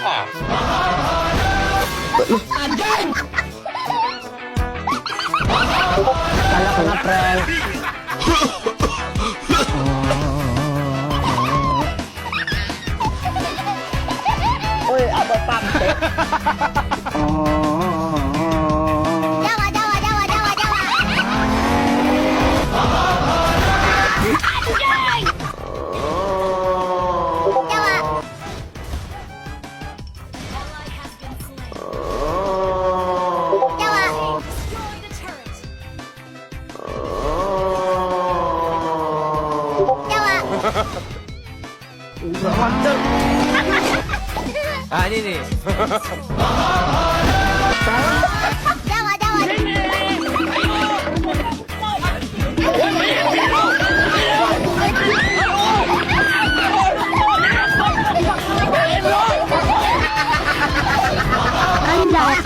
ka. Kala ko na, pre. Uy, aba pampe. Jawa, Jawa, Jawa, Jawa, Jawa. Anjay! Jawa. Jawa. Jawa. Ah, ini nih. Jawa, Jawa. Anjay.